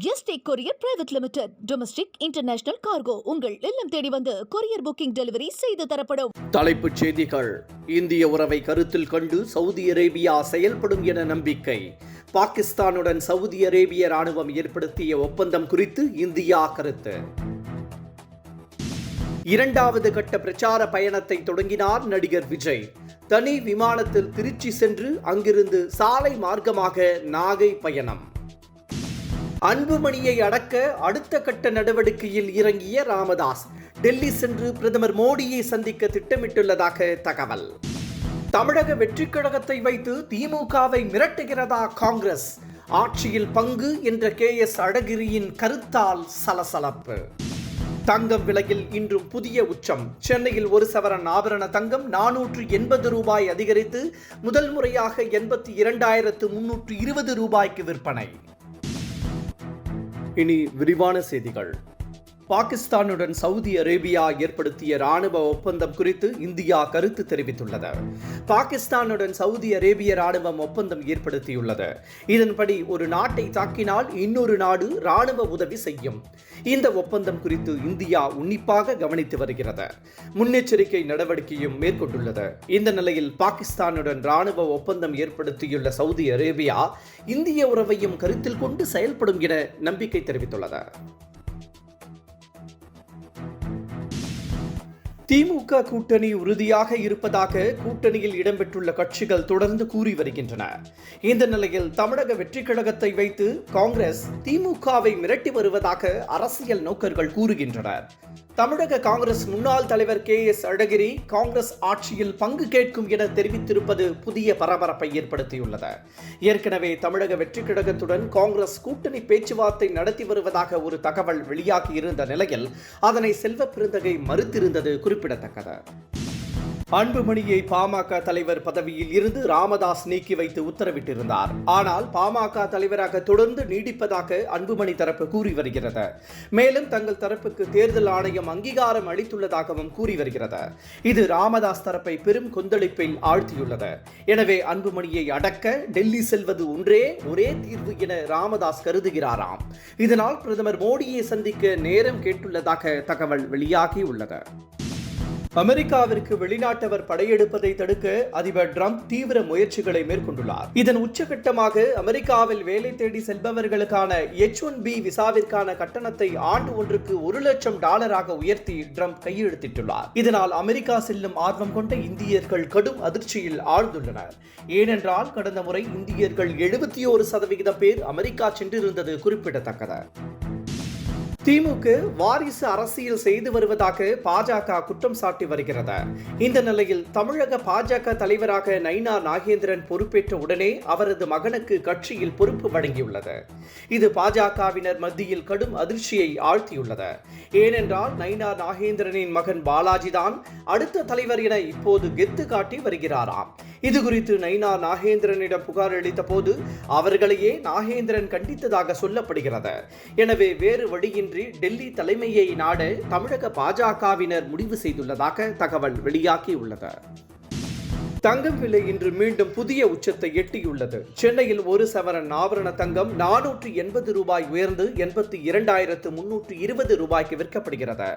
Yesterday courier private limited. Domestic international cargo உங்கள் இல்லம் தேடி வந்து கொரியர் புக்கிங் டெலிவரி செய்து தரப்படும். தலைப்புச் செய்திகள். இந்திய உறவை கருத்தில் கொண்டு சவுதி அரேபியா செயல்படும் என நம்பிக்கை. பாகிஸ்தானுடன் சவுதி அரேபிய ராணுவம் ஏற்படுத்திய ஒப்பந்தம் குறித்து இந்தியா கருத்து. இரண்டாவது கட்ட பிரச்சார பயணத்தை தொடங்கினார் நடிகர் விஜய். தனி விமானத்தில் திருச்சி சென்று அங்கிருந்து சாலை மார்க்கமாக நாகை பயணம். அன்புமணியை அடக்க அடுத்த கட்ட நடவடிக்கையில் இறங்கிய ராமதாஸ். டெல்லி சென்று பிரதமர் மோடியை சந்திக்க திட்டமிட்டுள்ளதாக தகவல். தமிழக வெற்றிக் கழகத்தை வைத்து திமுகவை மிரட்டுகிறதா காங்கிரஸ்? ஆட்சியில் பங்கு என்ற KS அழகிரியின் கருத்தால் சலசலப்பு. தங்கம் விலையில் இன்றும் புதிய உச்சம். சென்னையில் ஒரு சவரன் ஆபரண தங்கம் 480 ரூபாய் அதிகரித்து முதல் முறையாக 82,320 ரூபாய்க்கு விற்பனை. இனி விரிவான செய்திகள். பாகிஸ்தானுடன் சவுதி அரேபியா ஏற்படுத்திய ராணுவ ஒப்பந்தம் குறித்து இந்தியா கருத்து தெரிவித்துள்ளது. பாகிஸ்தானுடன் சவுதி அரேபிய ராணுவம் ஒப்பந்தம் ஏற்படுத்தியுள்ளது. இதன்படி ஒரு நாட்டை தாக்கினால் இன்னொரு நாடு ராணுவ உதவி செய்யும். இந்த ஒப்பந்தம் குறித்து இந்தியா உன்னிப்பாக கவனித்து வருகிறது. முன்னெச்சரிக்கை நடவடிக்கையும் மேற்கொண்டுள்ளது. இந்த நிலையில் பாகிஸ்தானுடன் ராணுவ ஒப்பந்தம் ஏற்படுத்தியுள்ள சவுதி அரேபியா இந்திய உறவையும் கருத்தில் கொண்டு செயல்படும் என நம்பிக்கை தெரிவித்துள்ளது. திமுக கூட்டணி உறுதியாக இருப்பதாக கூட்டணியில் இடம்பெற்றுள்ள கட்சிகள் தொடர்ந்து கூறி வருகின்றன. இந்த நிலையில் தமிழக வெற்றிக் கழகத்தை வைத்து காங்கிரஸ் திமுகவை மிரட்டி வருவதாக அரசியல் நோக்கர்கள் கூறுகின்றனர். தமிழக காங்கிரஸ் முன்னாள் தலைவர் KS அழகிரி காங்கிரஸ் ஆட்சியில் பங்கு கேட்கும் என தெரிவித்திருப்பது புதிய பரபரப்பை ஏற்படுத்தியுள்ளது. ஏற்கனவே தமிழக வெற்றிக் கழகத்துடன் காங்கிரஸ் கூட்டணி பேச்சுவார்த்தை நடத்தி வருவதாக ஒரு தகவல் வெளியாகி இருந்த நிலையில் அதனை செல்வ பெருந்தகை மறுத்திருந்தது குறிப்பிடத்தக்கது. அன்புமணியை பாமக தலைவர் பதவியில் இருந்து ராமதாஸ் நீக்கி வைத்து உத்தரவிட்டிருந்தார். ஆனால் பாமக தலைவராக தொடர்ந்து நீடிப்பதாக அன்புமணி தரப்பு கூறி வருகிறது. மேலும் தங்கள் தரப்புக்கு தேர்தல் ஆணையம் அங்கீகாரம் அளித்துள்ளதாகவும் கூறி வருகிறது. இது ராமதாஸ் தரப்பை பெரும் கொந்தளிப்பில் ஆழ்த்தியுள்ளது. எனவே அன்புமணியை அடக்க டெல்லி செல்வது ஒரே தீர்வு என ராமதாஸ் கருதுகிறாராம். இதனால் பிரதமர் மோடியை சந்திக்க நேரம் கேட்டுள்ளதாக தகவல் வெளியாகியுள்ளது. அமெரிக்காவிற்கு வெளிநாட்டவர் படையெடுப்பதை தடுக்க அதிபர் டிரம்ப் தீவிர முயற்சிகளை மேற்கொண்டுள்ளார். இதன் உச்சகட்டமாக அமெரிக்காவில் வேலை தேடி செல்பவர்களுக்கான H-1B விசாவிற்கான கட்டணத்தை ஆண்டு ஒன்றுக்கு $1,00,000 உயர்த்தி டிரம்ப் கையெழுத்திட்டுள்ளார். இதனால் அமெரிக்கா செல்லும் ஆர்வம் கொண்ட இந்தியர்கள் கடும் அதிர்ச்சியில் ஆழ்ந்துள்ளனர். ஏனென்றால் கடந்த முறை இந்தியர்கள் 71% பேர் அமெரிக்கா சென்றிருந்தது குறிப்பிடத்தக்கது. திமுக வாரிசு அரசியல் செய்து வருவதாக பாஜக குற்றம் சாட்டி வருகிறது. இந்த நிலையில் தமிழக பாஜக தலைவராக நயினார் நாகேந்திரன் பொறுப்பேற்ற உடனே அவரது மகனுக்கு கட்சியில் பொறுப்பு வழங்கியுள்ளது. இது பாஜகவினர் மத்தியில் கடும் அதிர்ச்சியை ஆழ்த்தியுள்ளது. ஏனென்றால் நயினார் நாகேந்திரனின் மகன் பாலாஜி தான் அடுத்த தலைவர் என இப்போது கெத்து காட்டி வருகிறாராம். இது குறித்து நயினார் நாகேந்திரனிடம் புகார் அளித்த போது அவர்களையே நாகேந்திரன் கண்டித்ததாக சொல்லப்படுகிறது. எனவே வேறு வழியின்றி டெல்லி தலைமையை நாட தமிழக பாஜகவினர் முடிவு செய்துள்ளதாக தகவல் வெளியாகியுள்ளது. தங்கம் விலை இன்று மீண்டும் புதிய உச்சத்தை எட்டியுள்ளது. சென்னையில் ஒரு சவரன் ஆபரண தங்கம் 480 ரூபாய் உயர்ந்து 82,320 ரூபாய்க்கு விற்கப்படுகிறது.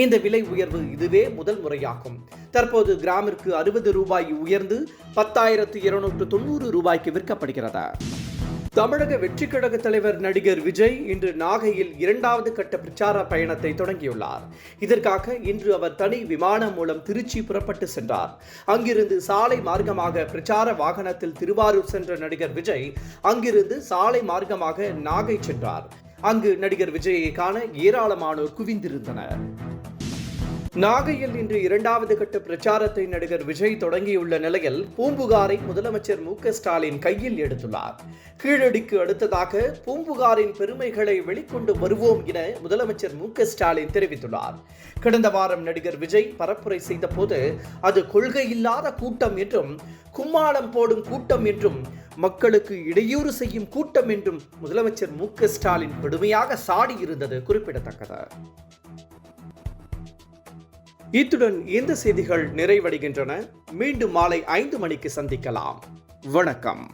இந்த விலை உயர்வு இதுவே முதல் முறையாகும். தற்போது கிராமிற்கு 60 ரூபாய் உயர்ந்து 10,290 ரூபாய்க்கு விற்கப்படுகிறது. தமிழக வெற்றிக் கழக தலைவர் நடிகர் விஜய் இன்று நாகையில் இரண்டாவது கட்ட பிரச்சார பயணத்தை தொடங்கியுள்ளார். இதற்காக இன்று அவர் தனி விமானம் மூலம் திருச்சி புறப்பட்டு சென்றார். அங்கிருந்து சாலை மார்க்கமாக பிரச்சார வாகனத்தில் திருவாரூர் சென்ற நடிகர் விஜய் அங்கிருந்து சாலை மார்க்கமாக நாகை சென்றார். அங்கு நடிகர் விஜயை காண ஏராளமானோர் குவிந்திருந்தனர். நாகையில் இன்று இரண்டாவது கட்ட பிரச்சாரத்தை நடிகர் விஜய் தொடங்கியுள்ள நிலையில் பூம்புகாரை முதலமைச்சர் MK ஸ்டாலின் கையில் எடுத்துள்ளார். கீழடிக்கு அடுத்ததாக பூம்புகாரின் பெருமைகளை வெளிக்கொண்டு வருவோம் என முதலமைச்சர் MK ஸ்டாலின் தெரிவித்துள்ளார். கடந்த வாரம் நடிகர் விஜய் பரப்புரை செய்த போது அது கொள்கையில்லாத கூட்டம் என்றும் கும்மாளம் போடும் கூட்டம் என்றும் மக்களுக்கு இடையூறு செய்யும் கூட்டம் என்றும் முதலமைச்சர் MK ஸ்டாலின் கடுமையாக சாடி இருந்தது குறிப்பிடத்தக்கது. இத்துடன் இந்த செய்திகள் நிறைவடைகின்றன. மீண்டும் மாலை 5 மணிக்கு சந்திக்கலாம். வணக்கம்.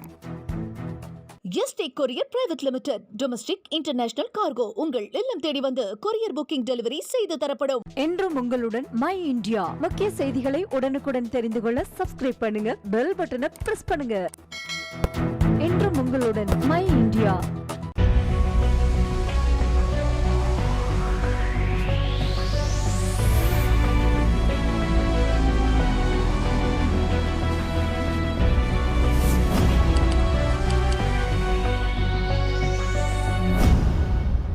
Yesterday courier private limited. Domestic international cargo உங்கள் இல்லம் தேடி வந்து கொரியர் புக்கிங் டெலிவரி செய்து தரப்படும். என்றும் உங்களுடன் மை இந்தியா. முக்கிய செய்திகளை உடனுக்குடன் தெரிந்து கொள்ள சப்ஸ்கிரைப் பண்ணுங்க, பெல் பட்டனை பிரஸ் பண்ணுங்க. என்றும் உங்களுடன் மை இந்தியா.